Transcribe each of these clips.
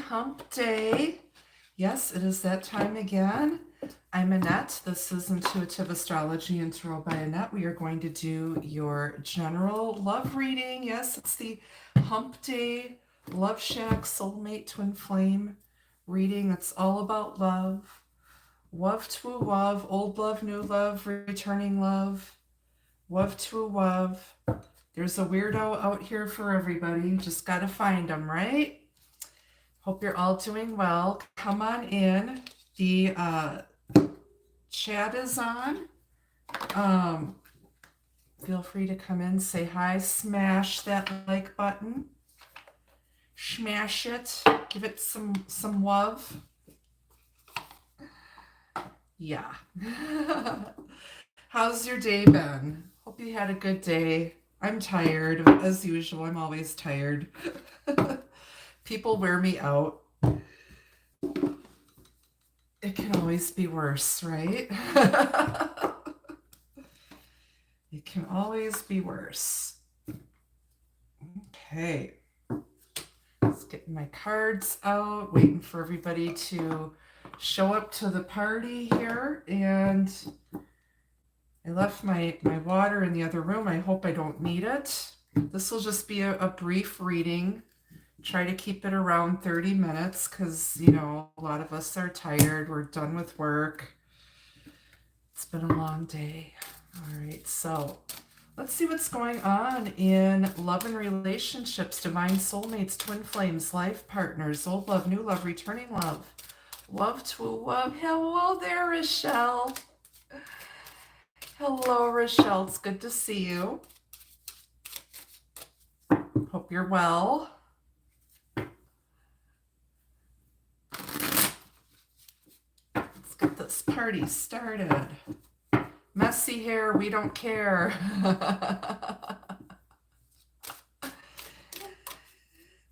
hump day. Yes, it is that time again. I'm Annette. This is Intuitive Astrology and Tarot by Annette. We are going to do your general love reading. Yes, it's the hump day Love Shack Soulmate Twinflame reading. It's all about love. Love to love, old love, new love, returning love. Love to love. There's a weirdo out here for everybody. You just got to find them, right? Hope you're all doing well. Come on in. The chat is on. Feel free to come in, say hi, smash that like button. Smash it. Give it some love. Yeah. How's your day been? Hope you had a good day. I'm tired, as usual. I'm always tired. People wear me out. It can always be worse, right? It can always be worse. Okay. Let's get my cards out, waiting for everybody to show up to the party here. And I left my water in the other room. I hope I don't need it. This will just be a brief reading. Try to keep it around 30 minutes because, you know, a lot of us are tired. We're done with work. It's been a long day. All right, so let's see what's going on in love and relationships, divine soulmates, twin flames, life partners, old love, new love, returning love, love to love. Hello there, Rochelle. Hello, Rochelle. It's good to see you. Hope you're well. Get this party started. Messy hair, we don't care.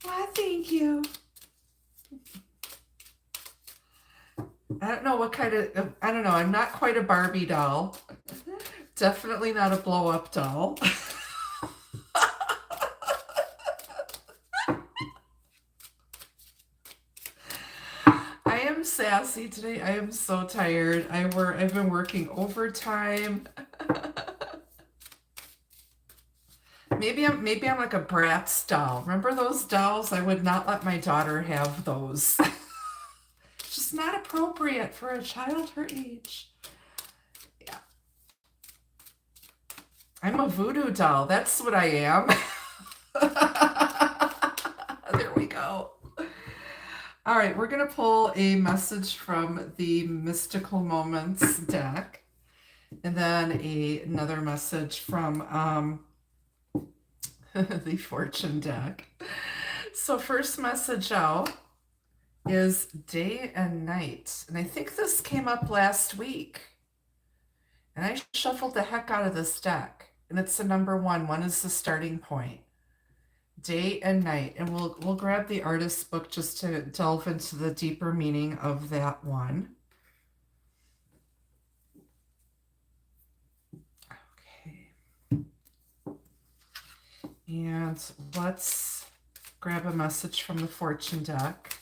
Why, thank you. I don't know what kind of, I don't know, I'm not quite a Barbie doll. Definitely not a blow-up doll. Sassy today. I am so tired. I've been working overtime. Maybe I'm like a Bratz doll. Remember those dolls? I would not let my daughter have those. Just not appropriate for a child her age. Yeah. I'm a voodoo doll. That's what I am. There we go. All right, we're going to pull a message from the Mystical Moments deck, and then another message from the Fortune deck. So first message out is day and night. And I think this came up last week. And I shuffled the heck out of this deck. And it's the number one. One is the starting point. Day and night, and we'll grab the artist's book just to delve into the deeper meaning of that one. Okay. And let's grab a message from the Fortune deck,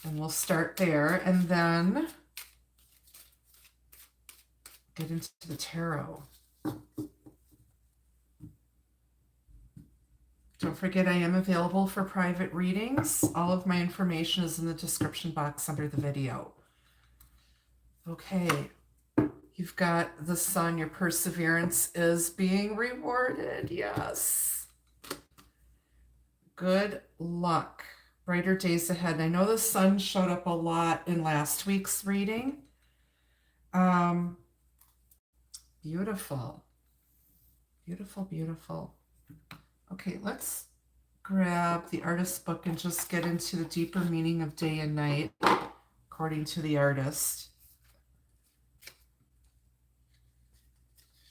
and we'll start there, and then get into the tarot. Don't forget, I am available for private readings. All of my information is in the description box under the video. Okay, you've got the Sun. Your perseverance is being rewarded. Yes. Good luck. Brighter days ahead. And I know the Sun showed up a lot in last week's reading. Beautiful. Beautiful, beautiful. Okay, let's grab the artist's book and just get into the deeper meaning of day and night, according to the artist.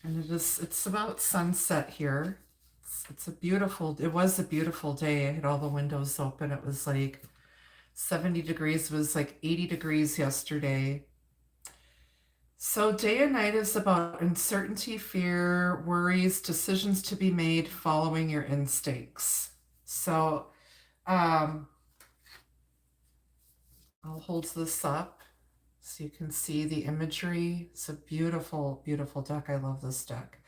And it's about sunset here. It was a beautiful day. I had all the windows open. It was like 70 degrees. It was like 80 degrees yesterday. So day and night is about uncertainty, fear, worries, decisions to be made, following your instincts. So I'll hold this up so you can see the imagery. It's a beautiful, beautiful deck. I love this deck.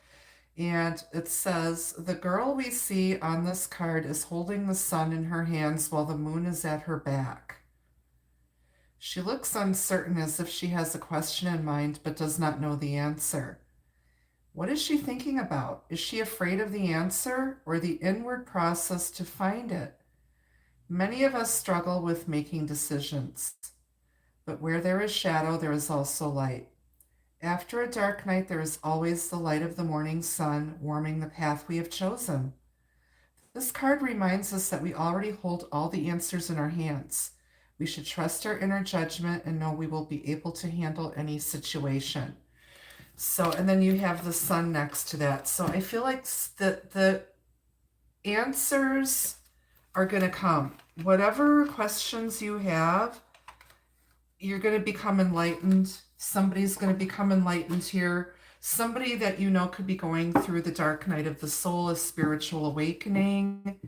And it says, the girl we see on this card is holding the sun in her hands while the moon is at her back. She looks uncertain, as if she has a question in mind but does not know the answer. What is she thinking about? Is she afraid of the answer or the inward process to find it? Many of us struggle with making decisions, but where there is shadow, there is also light. After a dark night, there is always the light of the morning sun warming the path we have chosen. This card reminds us that we already hold all the answers in our hands. We should trust our inner judgment and know we will be able to handle any situation. So, and then you have the sun next to that. So I feel like the answers are going to come. Whatever questions you have, you're going to become enlightened. Somebody's going to become enlightened here. Somebody that you know could be going through the dark night of the soul, a spiritual awakening.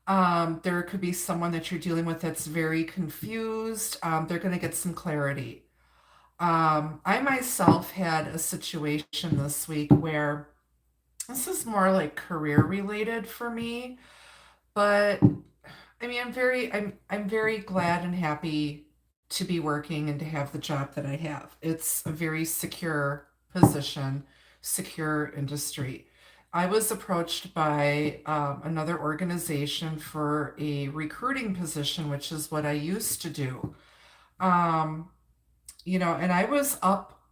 There could be someone that you're dealing with that's very confused. They're going to get some clarity. I myself had a situation this week where this is more like career related for me, but I mean, I'm very glad and happy to be working and to have the job that I have. It's a very secure position, secure industry. I was approached by another organization for a recruiting position, which is what I used to do. And I was up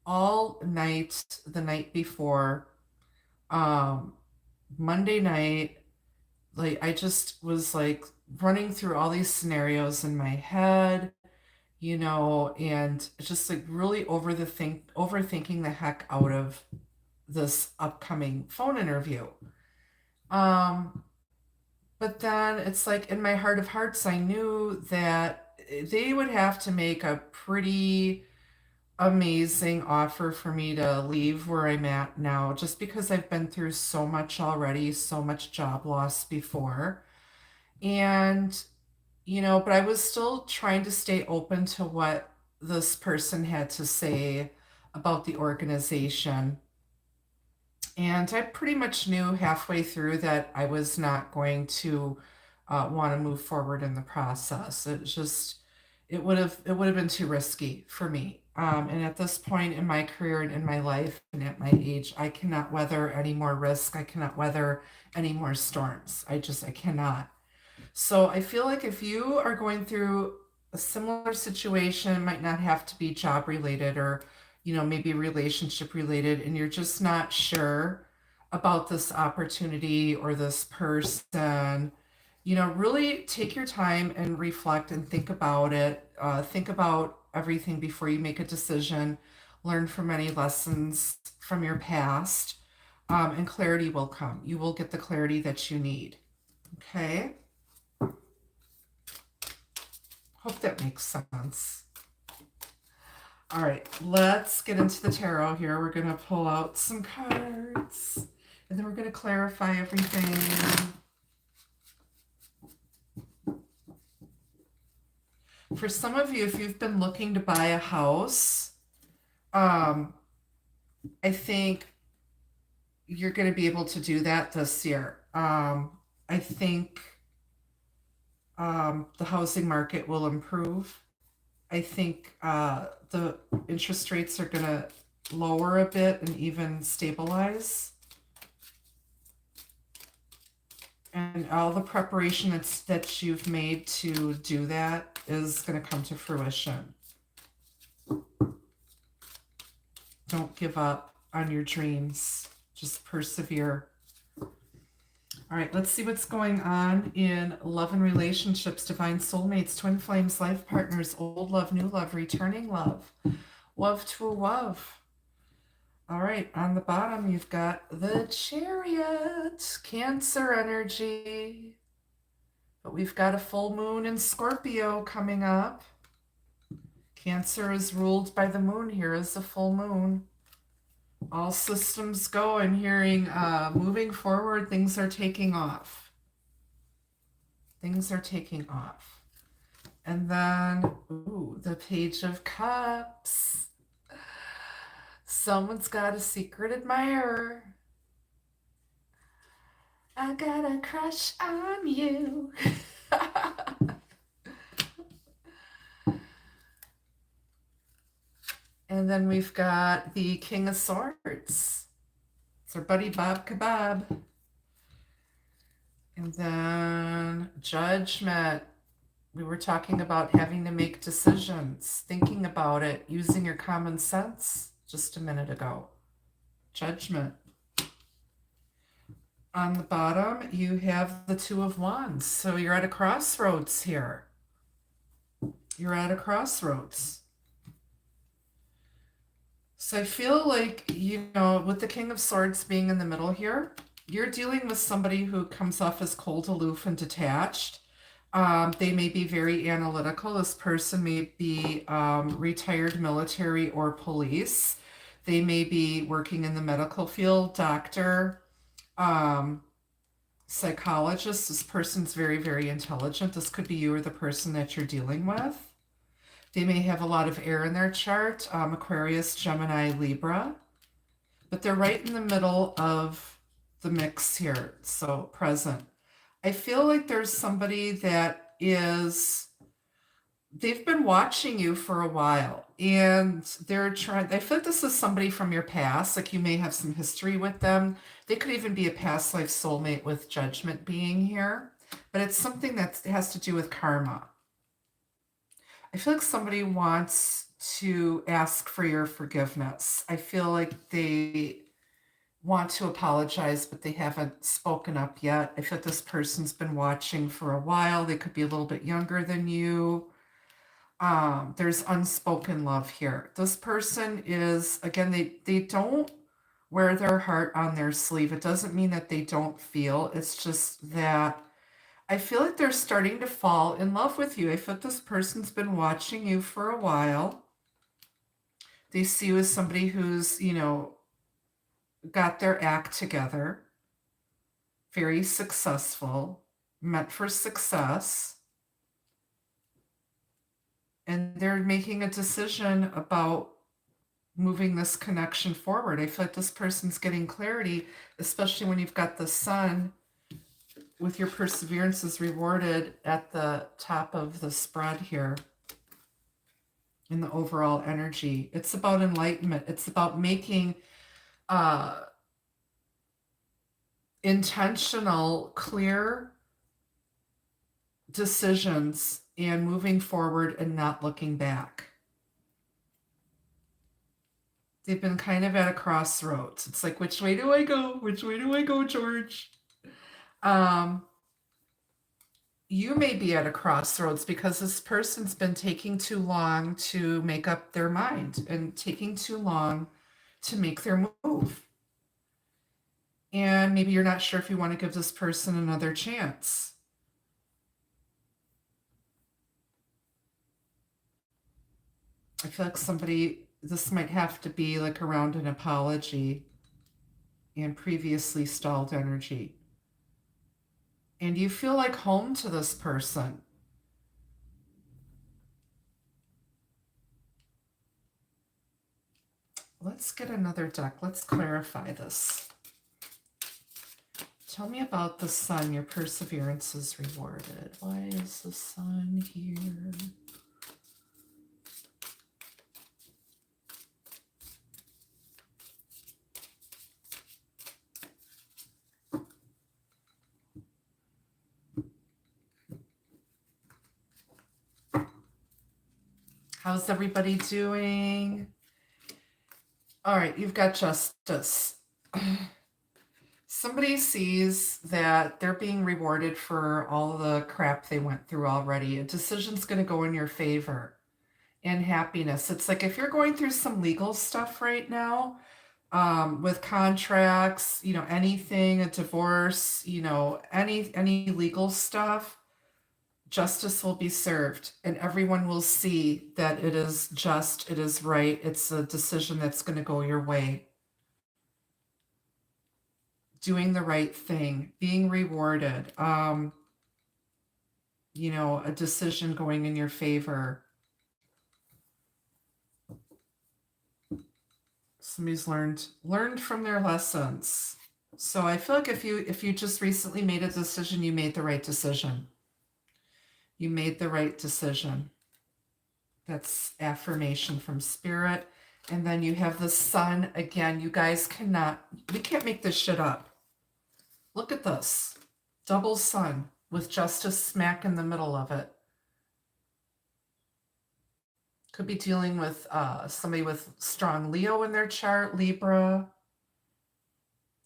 all night the night before, um, Monday night. Like, I just was like running through all these scenarios in my head, and just like really overthinking the heck out of this upcoming phone interview. Um, but then it's like in my heart of hearts, I knew that they would have to make a pretty amazing offer for me to leave where I'm at now, just because I've been through so much already, so much job loss before. And but I was still trying to stay open to what this person had to say about the organization. And I pretty much knew halfway through that I was not going to want to move forward in the process. It would have been too risky for me. And at this point in my career and in my life and at my age, I cannot weather any more risk. I cannot weather any more storms. I cannot. So I feel like if you are going through a similar situation, it might not have to be job related or, maybe relationship related, and you're just not sure about this opportunity or this person, really take your time and reflect and think about it. Think about everything before you make a decision. Learn from any lessons from your past, and clarity will come. You will get the clarity that you need. Okay? Hope that makes sense. All right, let's get into the tarot here. We're going to pull out some cards, and then we're going to clarify everything. For some of you, if you've been looking to buy a house, I think you're going to be able to do that this year. I think the housing market will improve. I think the interest rates are going to lower a bit and even stabilize. And all the preparation that you've made to do that is going to come to fruition. Don't give up on your dreams. Just persevere. All right, let's see what's going on in love and relationships, divine soulmates, twin flames, life partners, old love, new love, returning love, love to a love. All right, on the bottom, you've got the Chariot, Cancer energy. But we've got a full moon in Scorpio coming up. Cancer is ruled by the moon. Here is the full moon. All systems go. I'm hearing moving forward, things are taking off. Things are taking off. And then, ooh, the Page of Cups. Someone's got a secret admirer. I got a crush on you. And then we've got the King of Swords. It's our buddy Bob Kebab. And then Judgment. We were talking about having to make decisions, thinking about it, using your common sense just a minute ago. Judgment. On the bottom, you have the Two of Wands. So you're at a crossroads here. You're at a crossroads. So I feel like, you know, with the King of Swords being in the middle here, you're dealing with somebody who comes off as cold, aloof, and detached. They may be very analytical. This person may be retired military or police. They may be working in the medical field, doctor, psychologist. This person's very, very intelligent. This could be you or the person that you're dealing with. They may have a lot of air in their chart, Aquarius, Gemini, Libra, but they're right in the middle of the mix here, so present. I feel like there's somebody that they've been watching you for a while and they're trying, I feel like this is somebody from your past, like you may have some history with them. They could even be a past life soulmate with Judgment being here, but it's something that has to do with karma. I feel like somebody wants to ask for your forgiveness. I feel like they want to apologize, but they haven't spoken up yet. I feel like this person's been watching for a while. They could be a little bit younger than you. There's unspoken love here. This person is, again, they don't wear their heart on their sleeve. It doesn't mean that they don't feel. It's just that I feel like they're starting to fall in love with you. I feel like this person's been watching you for a while. They see you as somebody who's, you know, got their act together, very successful, meant for success. And they're making a decision about moving this connection forward. I feel like this person's getting clarity, especially when you've got the Sun with your perseverance is rewarded at the top of the spread here in the overall energy. It's about enlightenment. It's about making intentional, clear decisions and moving forward and not looking back. They've been kind of at a crossroads. It's like, which way do I go? Which way do I go, George? You may be at a crossroads because this person's been taking too long to make up their mind and taking too long to make their move. And maybe you're not sure if you want to give this person another chance. I feel like this might have to be like around an apology and previously stalled energy. And you feel like home to this person. Let's get another deck. Let's clarify this. Tell me about the Sun. Your perseverance is rewarded. Why is the Sun here? How's everybody doing? All right, you've got Justice. Somebody sees that they're being rewarded for all the crap they went through already. A decision's going to go in your favor and happiness. It's like if you're going through some legal stuff right now, with contracts, you know, anything, a divorce, you know, any legal stuff, justice will be served and everyone will see that it is just, it is right. It's a decision that's going to go your way. Doing the right thing, being rewarded. a decision going in your favor. Somebody's learned from their lessons. So I feel like if you just recently made a decision, you made the right decision. You made the right decision. That's affirmation from spirit. And then you have the sun again. You guys we can't make this shit up. Look at this. Double sun with justice smack in the middle of it. Could be dealing with somebody with strong Leo in their chart, Libra,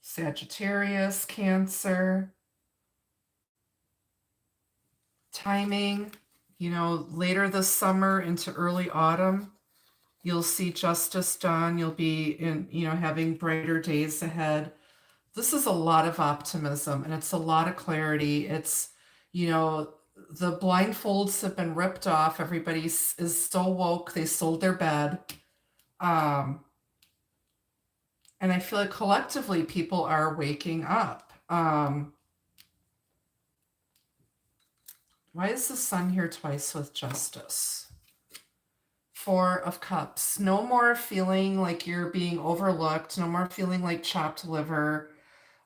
Sagittarius, Cancer. Timing, later this summer into early autumn, you'll see justice done. You'll be having brighter days ahead. This is a lot of optimism and it's a lot of clarity. It's, the blindfolds have been ripped off. Everybody is so woke. They sold their bed. And I feel like collectively people are waking up. Why is the sun here twice with justice? Four of Cups. No more feeling like you're being overlooked. No more feeling like chopped liver.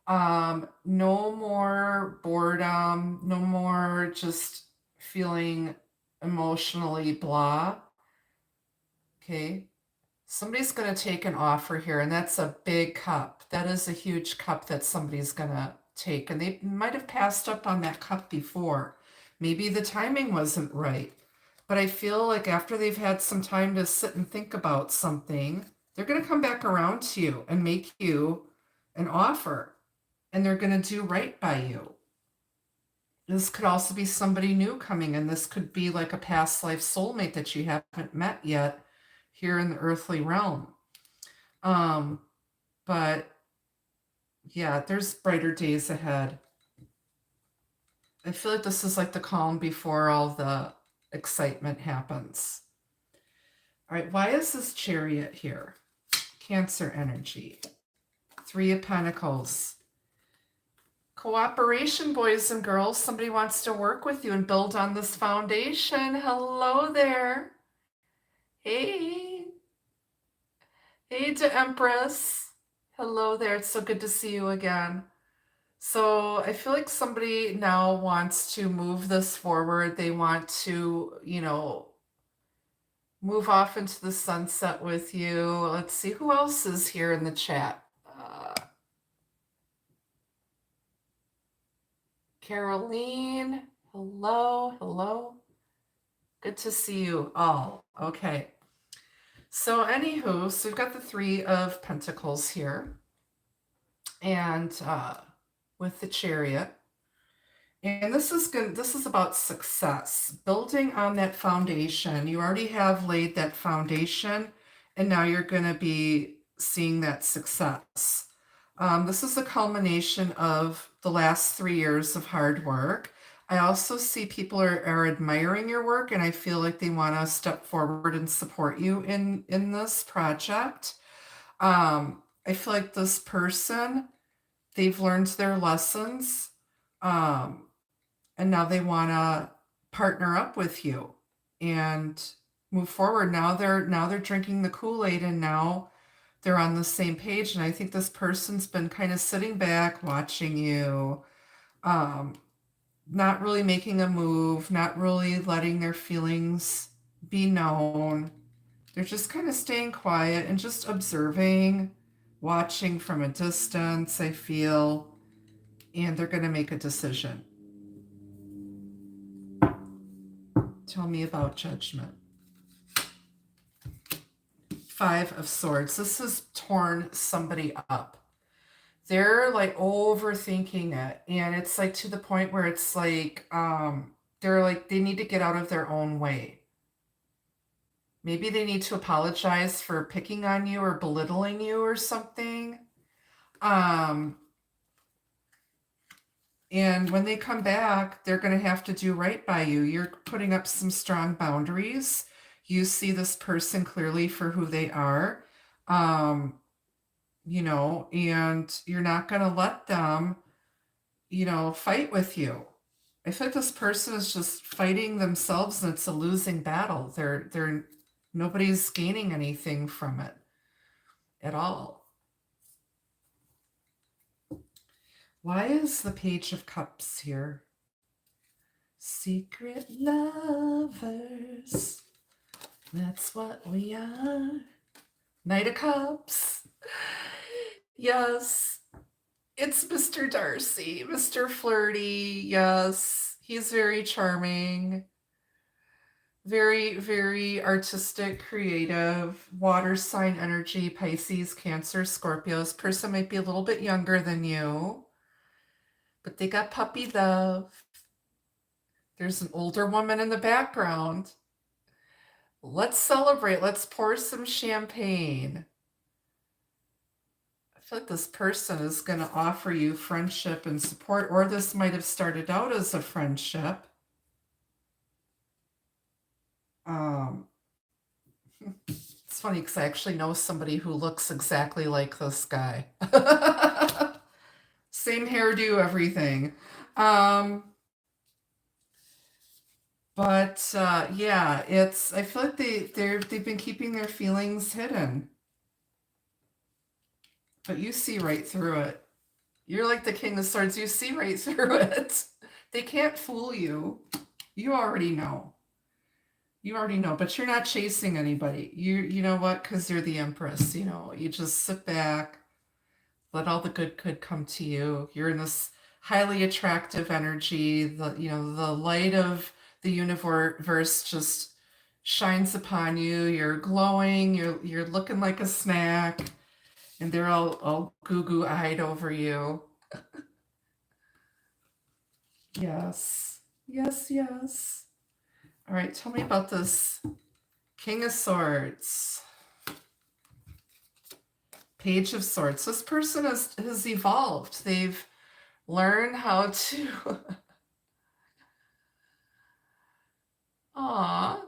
No more boredom. No more just feeling emotionally blah. Okay. Somebody's going to take an offer here, and that's a big cup. That is a huge cup that somebody's going to take. And they might have passed up on that cup before. Maybe the timing wasn't right. But I feel like after they've had some time to sit and think about something, they're going to come back around to you and make you an offer. And they're going to do right by you. This could also be somebody new coming in. This could be like a past life soulmate that you haven't met yet here in the earthly realm. But yeah, there's brighter days ahead. I feel like this is like the calm before all the excitement happens. All right, why is this Chariot here? Cancer energy. Three of Pentacles. Cooperation, boys and girls. Somebody wants to work with you and build on this foundation. Hello there. Hey. Hey to Empress. Hello there. It's so good to see you again. So I feel like somebody now wants to move this forward. They want to, move off into the sunset with you. Let's see who else is here in the chat. Caroline, hello. Good to see you all. Okay. So anywho, so we've got the Three of Pentacles here. And with the Chariot. And this is about success, building on that foundation. You already have laid that foundation, and now you're going to be seeing that success. This is a culmination of the last 3 years of hard work. I also see people are admiring your work, and I feel like they want to step forward and support you in this project. I feel like this person, they've learned their lessons, and now they want to partner up with you and move forward. Now they're drinking the Kool-Aid, and now they're on the same page. And I think this person's been kind of sitting back, watching you, not really making a move, not really letting their feelings be known. They're just kind of staying quiet and just observing, watching from a distance, I feel, and they're going to make a decision. Tell me about Judgment. Five of Swords. This has torn somebody up. They're like overthinking it. And it's like to the point where it's like, they're like, they need to get out of their own way. Maybe they need to apologize for picking on you or belittling you or something. And when they come back, they're going to have to do right by you. You're putting up some strong boundaries. You see this person clearly for who they are, and you're not going to let them, fight with you. I feel like this person is just fighting themselves and it's a losing battle. Nobody's gaining anything from it at all. Why is the Page of Cups here? Secret lovers. That's what we are. Knight of Cups. Yes. It's Mr. Darcy, Mr. Flirty. Yes. He's very charming. Very, very artistic, creative, water sign energy, Pisces, Cancer, Scorpios. Person might be a little bit younger than you, but they got puppy love. There's an older woman in the background. Let's celebrate. Let's pour some champagne. I feel like this person is going to offer you friendship and support, or this might have started out as a friendship. It's funny because I actually know somebody who looks exactly like this guy. Same hairdo, everything. But yeah, I feel like they've been keeping their feelings hidden. But you see right through it. You're like the King of Swords. You see right through it. They can't fool you. You already know. You already know, but you're not chasing anybody. You know what? Because you're the Empress. You just sit back, let all the good come to you. You're in this highly attractive energy. The light of the universe just shines upon you. You're glowing. You're looking like a snack, and they're all goo eyed over you. Yes, yes. All right, tell me about this King of Swords. Page of Swords. This person has evolved. They've learned how to. Aw.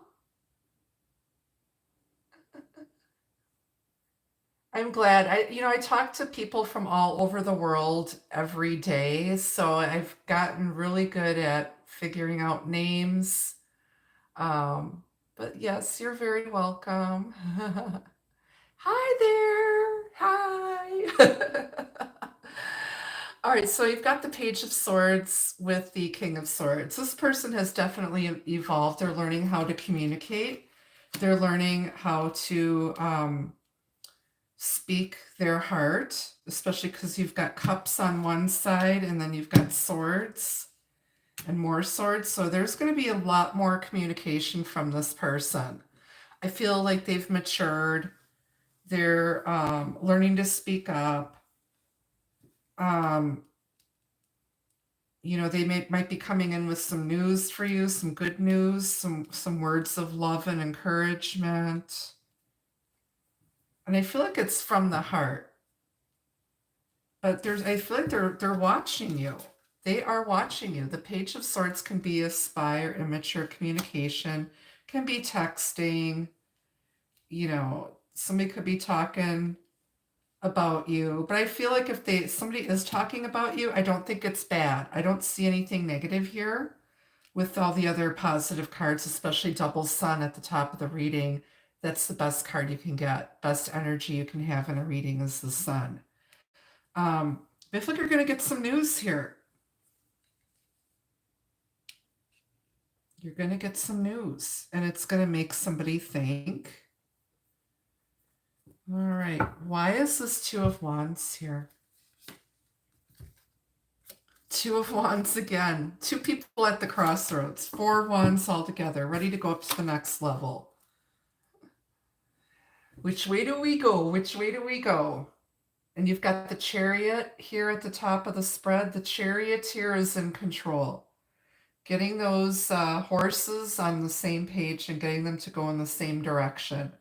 I'm glad. I talk to people from all over the world every day, so I've gotten really good at figuring out names. But yes, you're very welcome. Hi there. Hi. All right, so you've got the Page of Swords with the King of Swords. This person has definitely evolved. They're learning how to communicate. They're learning how to speak their heart, especially because you've got cups on one side and then you've got swords and more swords. So there's going to be a lot more communication from this person. I feel like they've matured. They're learning to speak up. They might be coming in with some news for you, some good news, some words of love and encouragement. And I feel like it's from the heart. But I feel like they're watching you. They are watching you. The Page of Swords can be a spy or immature communication, can be texting. Somebody could be talking about you, but I feel like if somebody is talking about you, I don't think it's bad. I don't see anything negative here with all the other positive cards, especially double sun at the top of the reading. That's the best card you can get. Best energy you can have in a reading is the sun. I feel like you're going to get some news here. You're going to get some news, and it's going to make somebody think. All right, why is this Two of Wands here? Two of Wands again. Two people at the crossroads. Four wands all together, ready to go up to the next level. Which way do we go? Which way do we go? And you've got the Chariot here at the top of the spread. The Charioteer is in control. Getting those horses on the same page and getting them to go in the same direction.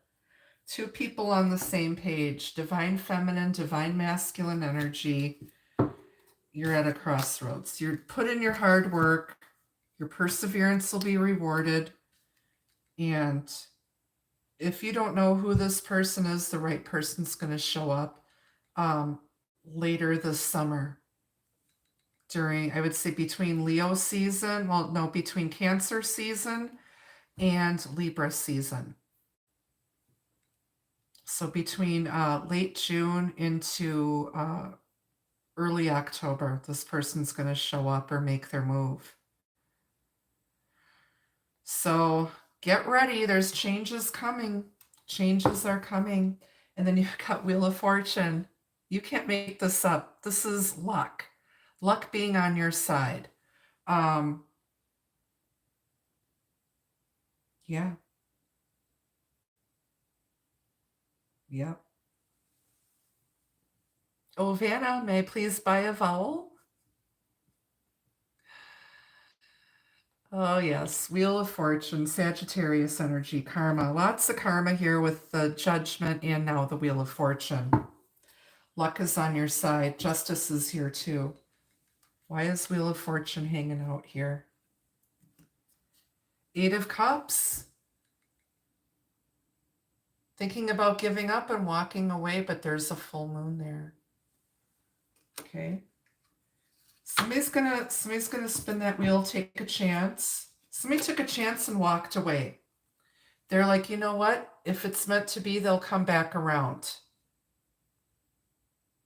Two people on the same page. Divine feminine, divine masculine energy. You're at a crossroads. You're put in your hard work. Your perseverance will be rewarded. And if you don't know who this person is, the right person's going to show up later this summer. during, I would say, between Leo season, well, no, between Cancer season and Libra season. So between late June into early October, this person's going to show up or make their move. So get ready. There's changes coming. Changes are coming. And then you've got Wheel of Fortune. You can't make this up. This is luck. Luck being on your side. Yeah. Yep. Oh, Vanna, may I please buy a vowel? Oh, yes. Wheel of Fortune, Sagittarius energy, karma. Lots of karma here with the Judgment and now the Wheel of Fortune. Luck is on your side. Justice is here too. Why is Wheel of Fortune hanging out here? Eight of Cups. Thinking about giving up and walking away, but there's a full moon there. Okay. Somebody's gonna spin that wheel, take a chance. Somebody took a chance and walked away. They're like, you know what? If it's meant to be, they'll come back around.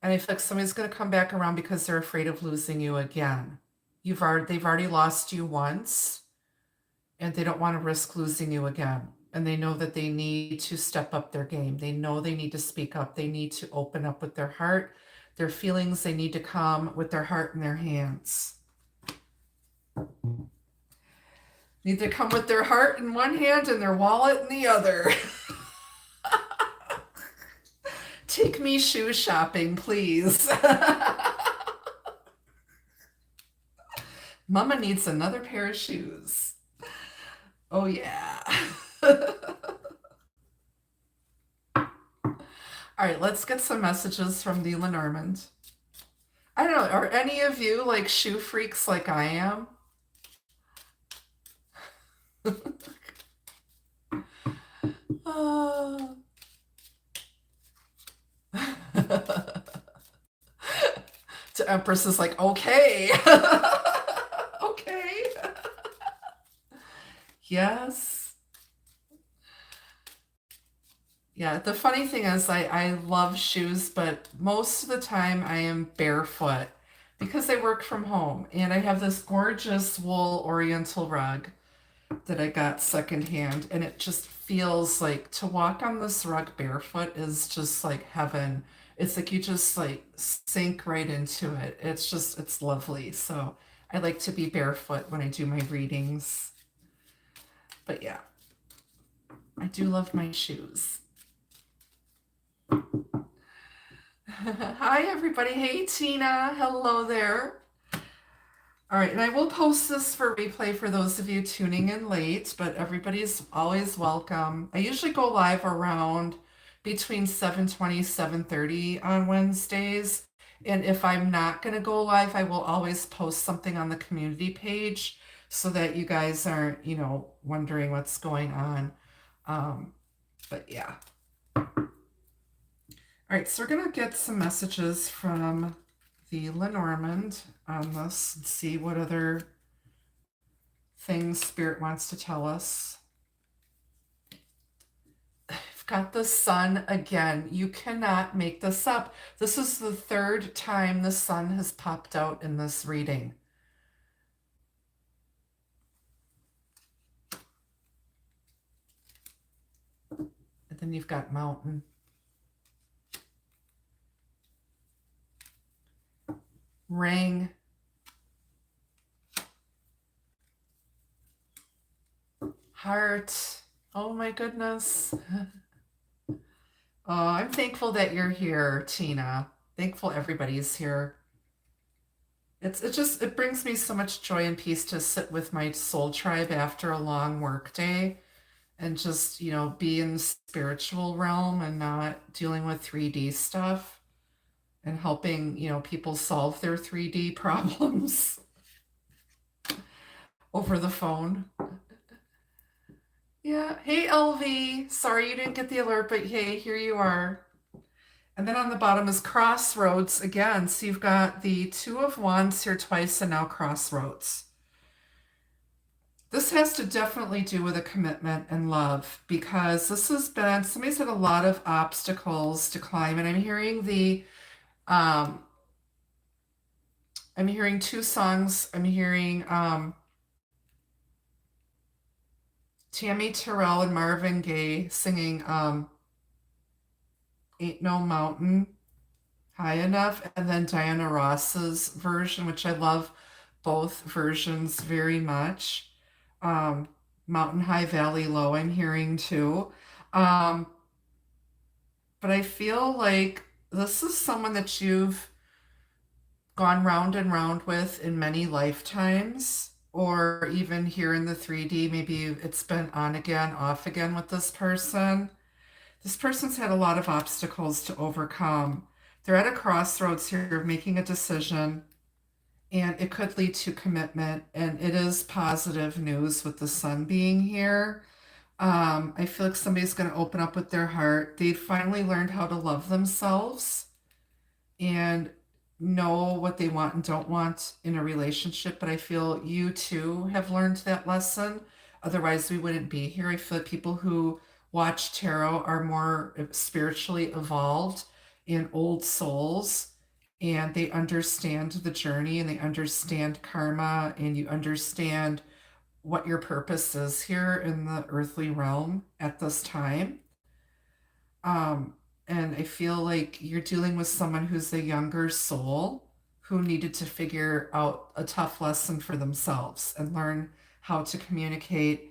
And I feel like somebody's gonna come back around because they're afraid of losing you again. They've already lost you once, and they don't want to risk losing you again. And they know that they need to step up their game. They know they need to speak up. They need to open up with their heart, their feelings. They need to come with their heart in their hands. Need to come with their heart in one hand and their wallet in the other. Take me shoe shopping, please. Mama needs another pair of shoes. Oh, yeah. All right, let's get some messages from the Lenormand. I don't know, are any of you like shoe freaks like I am? To Empress is like, okay. Okay. Yes. Yeah, the funny thing is I love shoes, but most of the time I am barefoot because I work from home and I have this gorgeous wool oriental rug that I got secondhand, and it just feels like to walk on this rug barefoot is just like heaven. It's like you just like sink right into it. It's lovely. So I like to be barefoot when I do my readings. But yeah, I do love my shoes. Hi, everybody. Hey, Tina. Hello there. All right, and I will post this for replay for those of you tuning in late, but everybody's always welcome. I usually go live around between 7:20, 7:30 on Wednesdays. And if I'm not going to go live, I will always post something on the community page so that you guys aren't, wondering what's going on. But yeah. All right, so we're going to get some messages from the Lenormand on this and see what other things Spirit wants to tell us. I've got the sun again. You cannot make this up. This is the third time the sun has popped out in this reading. And then you've got mountain. Ring. Heart. Oh my goodness. Oh, I'm thankful that you're here, Tina. Thankful everybody's here. It brings me so much joy and peace to sit with my soul tribe after a long work day and just, be in the spiritual realm and not dealing with 3D stuff and helping, people solve their 3D problems over the phone. Yeah. Hey, LV. Sorry you didn't get the alert, but hey, here you are. And then on the bottom is crossroads again. So you've got the Two of Wands here twice and now crossroads. This has to definitely do with a commitment and love because this has been, somebody's had a lot of obstacles to climb. And um, I'm hearing two songs. I'm hearing Tammy Terrell and Marvin Gaye singing Ain't No Mountain High Enough, and then Diana Ross's version, which I love both versions very much. Um, Mountain High, Valley Low, I'm hearing too. Um, but I feel like this is someone that you've gone round and round with in many lifetimes, or even here in the 3D, maybe it's been on again, off again with this person. This person's had a lot of obstacles to overcome. They're at a crossroads here of making a decision, and it could lead to commitment. And it is positive news with the sun being here. I feel like somebody's going to open up with their heart. They've finally learned how to love themselves and know what they want and don't want in a relationship. But I feel you too have learned that lesson. Otherwise, we wouldn't be here. I feel like people who watch tarot are more spiritually evolved and old souls, and they understand the journey and they understand karma, and you understand what your purpose is here in the earthly realm at this time. Um, and I feel like you're dealing with someone who's a younger soul who needed to figure out a tough lesson for themselves and learn how to communicate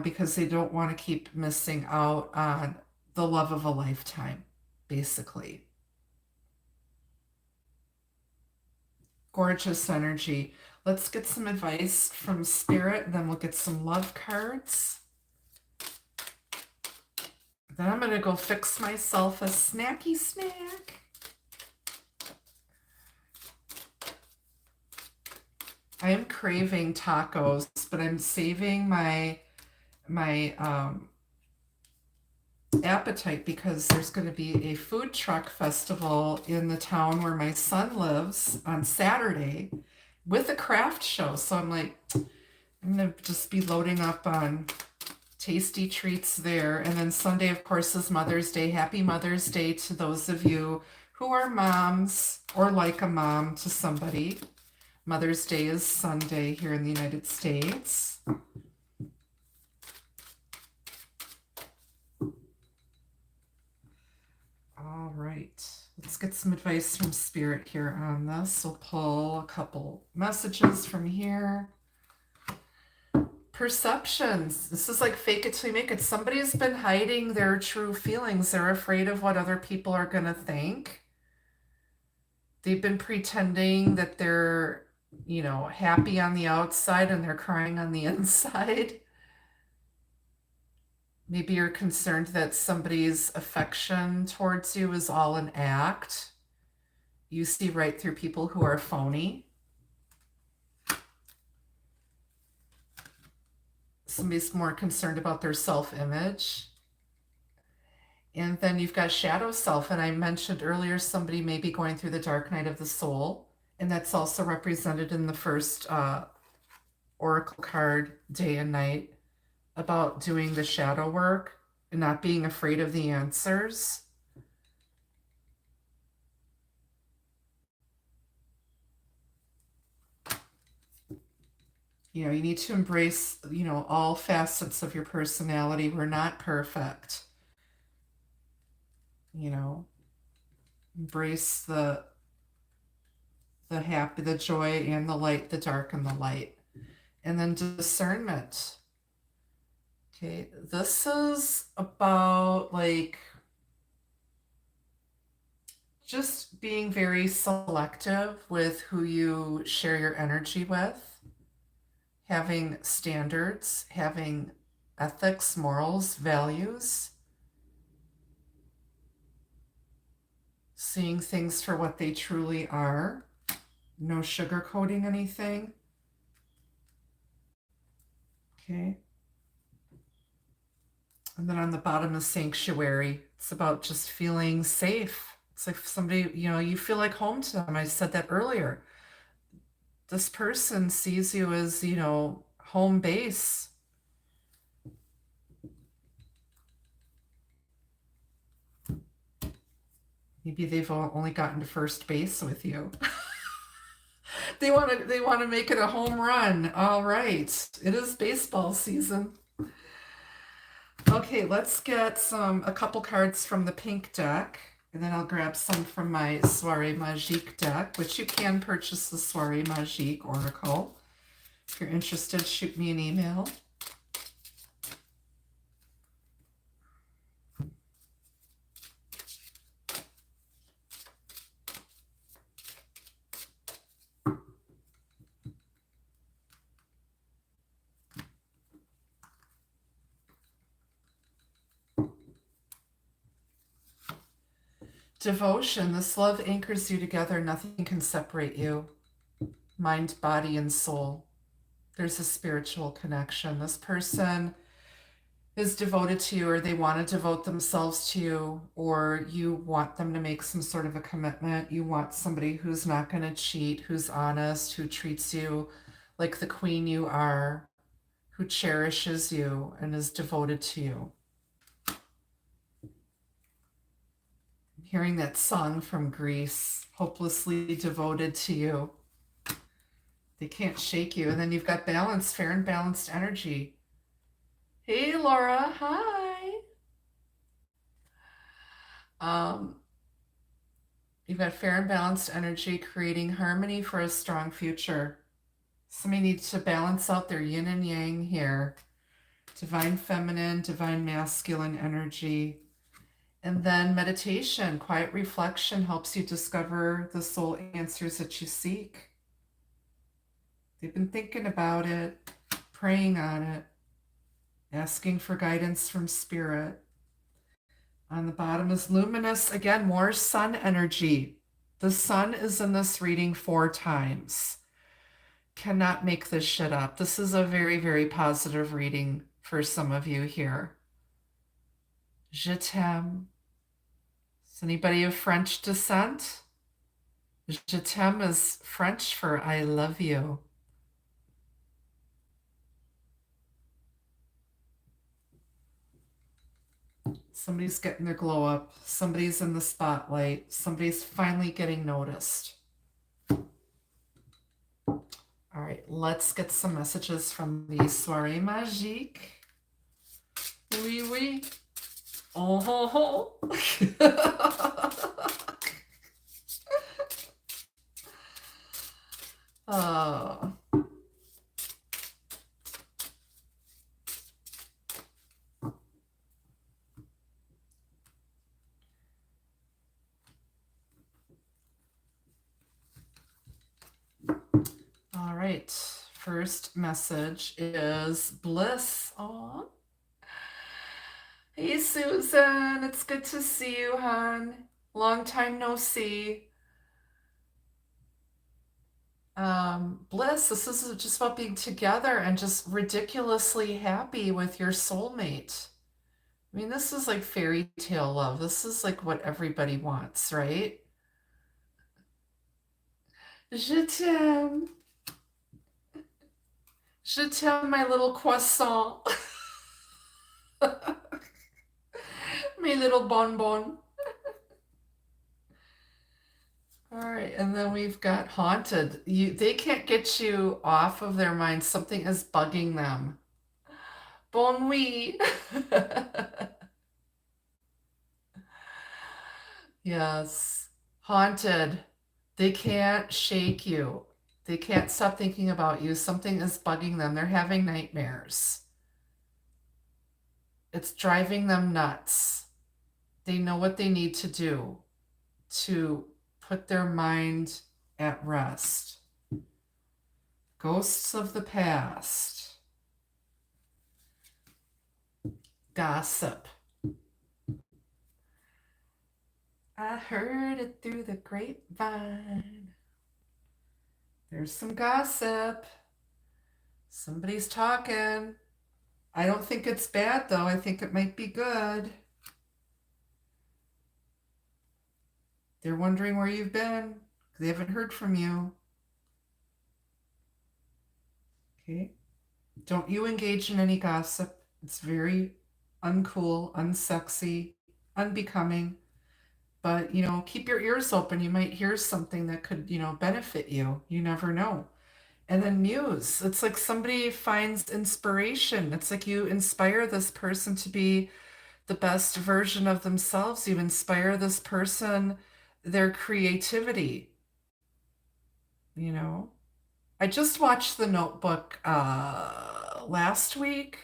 because they don't want to keep missing out on the love of a lifetime, basically. Gorgeous energy. Let's get some advice from Spirit, and then we'll get some love cards. Then I'm going to go fix myself a snacky snack. I am craving tacos, but I'm saving my appetite because there's going to be a food truck festival in the town where my son lives on Saturday with a craft show. So I'm like, I'm going to just be loading up on tasty treats there. And then Sunday, of course, is Mother's Day. Happy Mother's Day to those of you who are moms or like a mom to somebody. Mother's Day is Sunday here in the United States. All right, let's get some advice from Spirit here on this. We'll pull a couple messages from here. Perceptions. This is like fake it till you make it. Somebody has been hiding their true feelings. They're afraid of what other people are going to think. They've been pretending that they're, happy on the outside and they're crying on the inside. Maybe you're concerned that somebody's affection towards you is all an act. You see right through people who are phony. Somebody's more concerned about their self-image. And then you've got shadow self. And I mentioned earlier, somebody may be going through the dark night of the soul. And that's also represented in the first oracle card, day and night, about doing the shadow work and not being afraid of the answers. You need to embrace, all facets of your personality. We're not perfect. Embrace the happy, the joy and the light, the dark and the light. And then discernment. Okay, this is about just being very selective with who you share your energy with, having standards, having ethics, morals, values, seeing things for what they truly are, no sugarcoating anything. Okay. And then on the bottom is sanctuary. It's about just feeling safe, It's like somebody, you feel like home to them. I said that earlier. This person sees you as, home base. Maybe they've only gotten to first base with you. They want to make it a home run. All right. It is baseball season. Okay, let's get a couple cards from the pink deck, and then I'll grab some from my Soirée Magique deck, which you can purchase the Soirée Magique Oracle. If you're interested, shoot me an email. Devotion. This love anchors you together. Nothing can separate you. Mind, body, and soul. There's a spiritual connection. This person is devoted to you, or they want to devote themselves to you, or you want them to make some sort of a commitment. You want somebody who's not going to cheat, who's honest, who treats you like the queen you are, who cherishes you and is devoted to you. Hearing that song from Greece, hopelessly devoted to you. They can't shake you. And then you've got balance, fair and balanced energy. Hey, Laura. Hi. You've got fair and balanced energy, creating harmony for a strong future. Somebody needs to balance out their yin and yang here. Divine feminine, divine masculine energy. And then meditation, quiet reflection helps you discover the soul answers that you seek. They've been thinking about it, praying on it, asking for guidance from spirit. On the bottom is luminous. Again, more sun energy. The sun is in this reading 4 times. Cannot make this shit up. This is a very, very positive reading for some of you here. Je t'aime. Is anybody of French descent? Je t'aime is French for I love you. Somebody's getting their glow up. Somebody's in the spotlight. Somebody's finally getting noticed. All right, let's get some messages from the Soirée Magique. Oui, oui. Oh, ho, ho. Oh. All right, first message is bliss. Aw. Hey, Susan, it's good to see you, hon. Long time no see. Bliss, this is just about being together and just ridiculously happy with your soulmate. I mean, this is like fairy tale love. This is like what everybody wants, right? Je t'aime. Je t'aime, my little croissant. My little bonbon. All right, and then we've got haunted. They can't get you off of their mind. Something is bugging them. Bon nuit. Yes, haunted. They can't shake you. They can't stop thinking about you. Something is bugging them. They're having nightmares. It's driving them nuts. They know what they need to do to put their mind at rest. Ghosts of the past. Gossip. I heard it through the grapevine. There's some gossip. Somebody's talking. I don't think it's bad, though. I think it might be good. They're wondering where you've been. They haven't heard from you. Okay. Don't you engage in any gossip. It's very uncool, unsexy, unbecoming. But, keep your ears open. You might hear something that could, benefit you. You never know. And then muse. It's like somebody finds inspiration. It's like you inspire this person to be the best version of themselves. You inspire this person, their creativity, you know. I just watched The Notebook last week,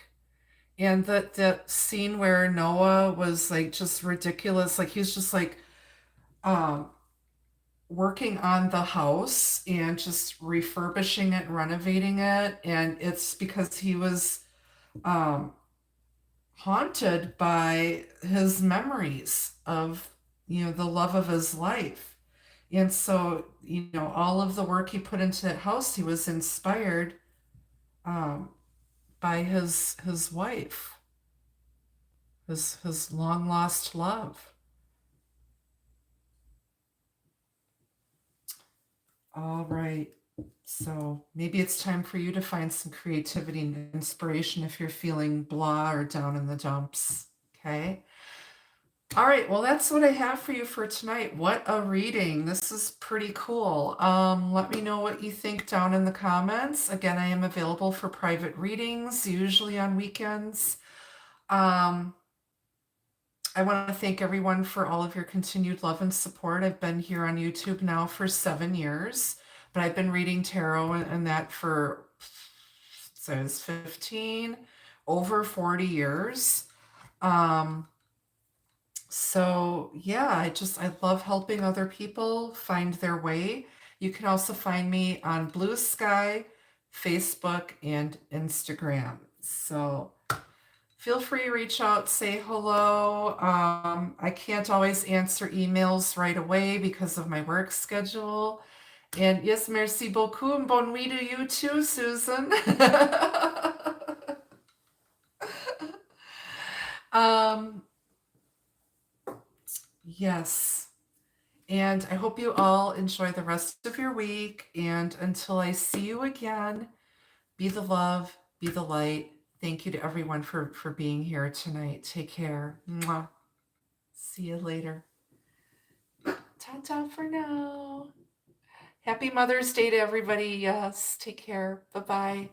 and that scene where Noah was like just ridiculous. Like he's just like um working on the house and just refurbishing it, renovating it, and it's because he was um haunted by his memories of, the love of his life. And so, all of the work he put into that house, he was inspired um, by his wife, his long lost love. All right. So maybe it's time for you to find some creativity and inspiration if you're feeling blah or down in the dumps. Okay. All right, well, that's what I have for you for tonight. What a reading. This is pretty cool. Let me know what you think down in the comments. Again, I am available for private readings, usually on weekends. Um, I want to thank everyone for all of your continued love and support. I've been here on YouTube now for 7 years, but I've been reading tarot and that for, says 15, over 40 years. So yeah, I love helping other people find their way. You can also find me on Blue Sky, Facebook, and Instagram. So feel free to reach out, say hello. I can't always answer emails right away because of my work schedule. And yes, merci beaucoup, and bonne nuit to you too, Susan. um, yes. And I hope you all enjoy the rest of your week. And until I see you again, be the love, be the light. Thank you to everyone for being here tonight. Take care. Mwah. See you later. Ta-ta for now. Happy Mother's Day to everybody. Yes, take care. Bye-bye.